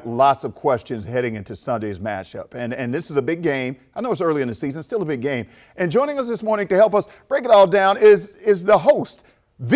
Lots of questions heading into Sunday's matchup. And this is a big game. I know it's early in the season, still a big game. And joining us this morning to help us break it all down is the host of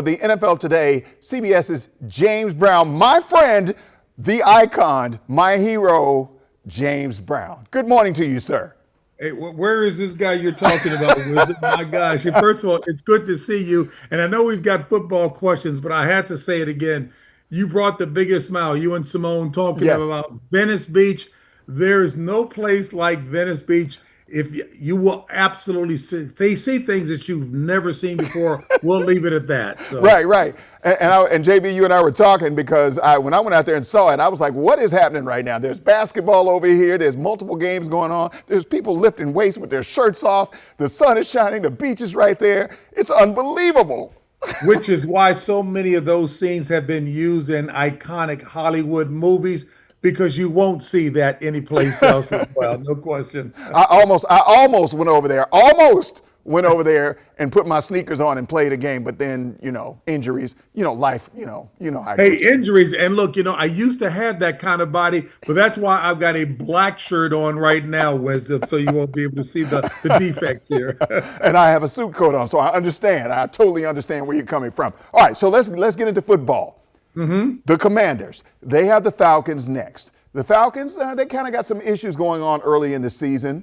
the NFL Today, CBS's James Brown, my friend, the icon, my hero, James Brown. Good morning to you, sir. Hey, where is this guy you're talking about? My gosh. And first of all, it's good to see you. And I know we've got football questions, but I had to say it again. You brought the biggest smile. You and Simone talking Yes. about Venice Beach. There's no place like Venice Beach. If you will absolutely see things that you've never seen before, we'll leave it at that. So. Right. And JB, you and I were talking because when I went out there and saw it, I was like, what is happening right now? There's basketball over here. There's multiple games going on. There's people lifting weights with their shirts off. The sun is shining. The beach is right there. It's unbelievable. Which is why so many of those scenes have been used in iconic Hollywood movies, because you won't see that anyplace else as well. No question. I almost went over there and put my sneakers on and played a game, but then, injuries, life, how it Hey, goes. injuries. And look, I used to have that kind of body, but that's why I've got a black shirt on right now, Wisdom, so you won't be able to see the defects here. And I have a suit coat on, so I understand. I totally understand where you're coming from. All right, so let's get into football. The Commanders, they have the Falcons next. The Falcons, they kind of got some issues going on early in the season.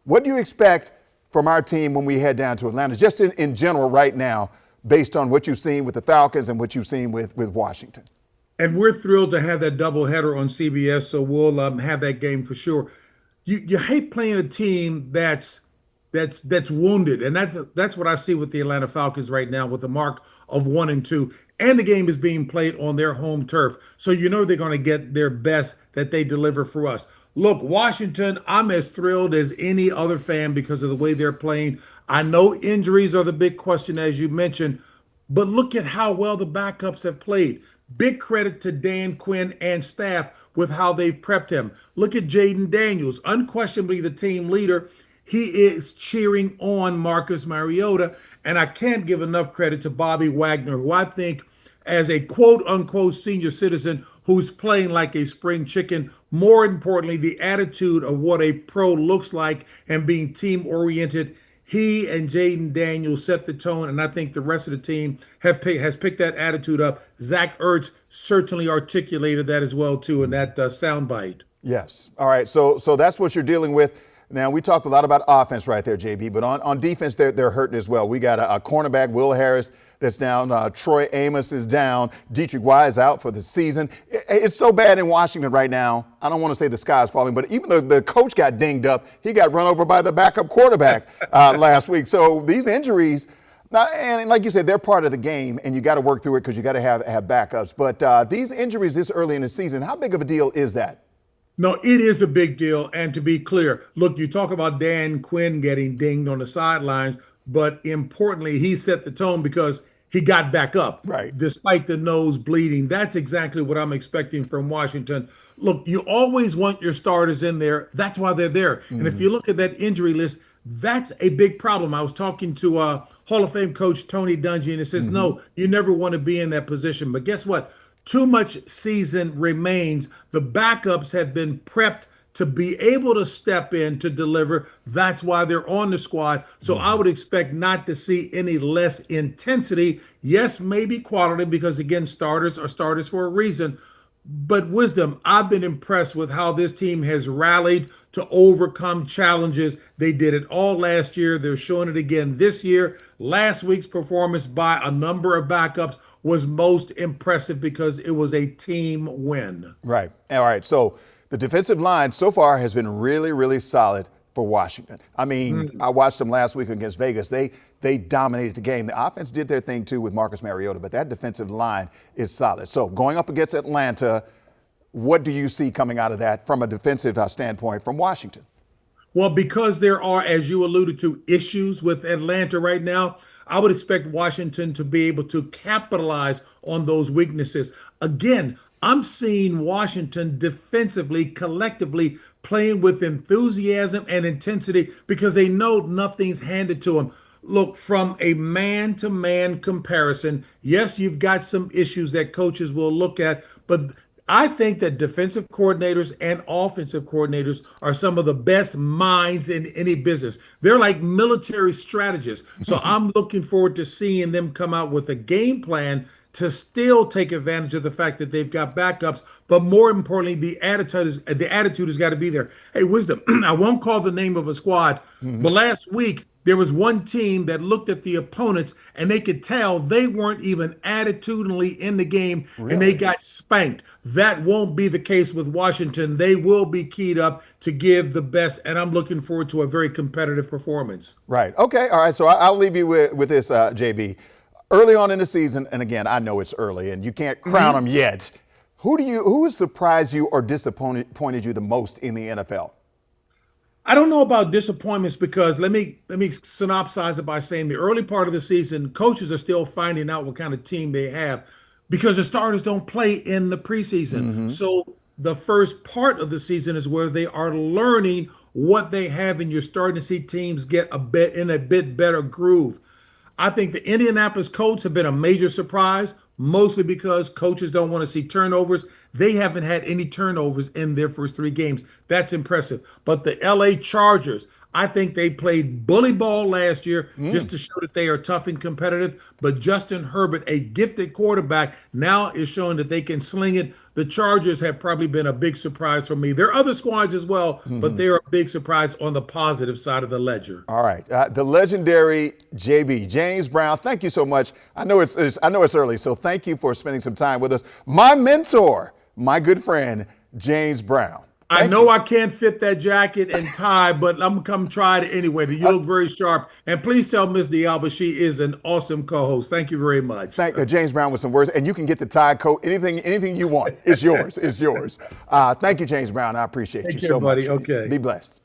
What do you expect from our team when we head down to Atlanta, just in general right now, based on what you've seen with the Falcons and what you've seen with Washington? And we're thrilled to have that doubleheader on CBS, so we'll have that game for sure. You hate playing a team that's wounded, and that's what I see with the Atlanta Falcons right now, with the mark of 1-2, and the game is being played on their home turf, so they're going to get their best that they deliver for us. Look, Washington, I'm as thrilled as any other fan because of the way they're playing. I know injuries are the big question, as you mentioned, but look at how well the backups have played. Big credit to Dan Quinn and staff with how they've prepped him. Look at Jaden Daniels, unquestionably the team leader. He is cheering on Marcus Mariota, and I can't give enough credit to Bobby Wagner, who I think, as a quote-unquote senior citizen who's playing like a spring chicken, more importantly, the attitude of what a pro looks like and being team-oriented. He and Jaden Daniels set the tone, and I think the rest of the team has picked that attitude up. Zach Ertz certainly articulated that as well, too, in that soundbite. Yes. All right. So that's what you're dealing with. Now, we talked a lot about offense right there, JB, but on defense, they're hurting as well. We got a cornerback, Will Harris, that's down. Troy Amos is down. Dietrich Wise out for the season. It's so bad in Washington right now. I don't want to say the sky's falling, but even though the coach got dinged up, he got run over by the backup quarterback last week. So these injuries, and like you said, they're part of the game, and you got to work through it because you got to have backups. But these injuries this early in the season, how big of a deal is that? No, it is a big deal. And to be clear, look, you talk about Dan Quinn getting dinged on the sidelines, but importantly, he set the tone because he got back up, right, despite the nose bleeding. That's exactly what I'm expecting from Washington. Look, you always want your starters in there. That's why they're there. And if you look at that injury list, that's a big problem. I was talking to Hall of Fame coach Tony Dungy, and he says, no, you never want to be in that position. But guess what? Too much season remains. The backups have been prepped to be able to step in to deliver. That's why they're on the squad. So I would expect not to see any less intensity. Yes, maybe quality, because again, starters are starters for a reason. But Wisdom, I've been impressed with how this team has rallied to overcome challenges. They did it all last year. They're showing it again this year. Last week's performance by a number of backups was most impressive because it was a team win. Right. All right. So the defensive line so far has been really, really solid for Washington. I mean, I watched them last week against Vegas. They dominated the game. The offense did their thing too with Marcus Mariota, but that defensive line is solid. So going up against Atlanta, what do you see coming out of that from a defensive standpoint from Washington? Well, because there are, as you alluded to, issues with Atlanta right now, I would expect Washington to be able to capitalize on those weaknesses. Again, I'm seeing Washington defensively, collectively playing with enthusiasm and intensity because they know nothing's handed to them. Look, from a man-to-man comparison, yes, you've got some issues that coaches will look at, but I think that defensive coordinators and offensive coordinators are some of the best minds in any business. They're like military strategists. So I'm looking forward to seeing them come out with a game plan to still take advantage of the fact that they've got backups, but more importantly, the attitude has got to be there. Hey, Wisdom, I won't call the name of a squad, but last week there was one team that looked at the opponents and they could tell they weren't even attitudinally in the game and they Really? got spanked. That won't be the case with Washington. They will be keyed up to give the best, and I'm looking forward to a very competitive performance. Right. Okay. All right. So I'll leave you with this, JB. Early on in the season, and again, I know it's early and you can't crown them yet. Who has surprised you or disappointed you the most in the NFL? I don't know about disappointments because let me synopsize it by saying the early part of the season, coaches are still finding out what kind of team they have because the starters don't play in the preseason. So the first part of the season is where they are learning what they have, and you're starting to see teams get a bit better groove. I think the Indianapolis Colts have been a major surprise, mostly because coaches don't want to see turnovers. They haven't had any turnovers in their first three games. That's impressive. But the LA Chargers, I think they played bully ball last year just to show that they are tough and competitive. But Justin Herbert, a gifted quarterback, now is showing that they can sling it. The Chargers have probably been a big surprise for me. There are other squads as well, but they're a big surprise on the positive side of the ledger. All right, the legendary JB James Brown. Thank you so much. I know it's early, so thank you for spending some time with us. My mentor, my good friend James Brown. I Thank know you. I can't fit that jacket and tie, but I'm gonna come try it anyway. You look very sharp. And please tell Miss Dialba she is an awesome co-host. Thank you very much. Thank James Brown with some words, and you can get the tie coat. Anything you want, it's yours. It's yours. Thank you, James Brown. I appreciate Take you care, so much. buddy. Okay. Be blessed.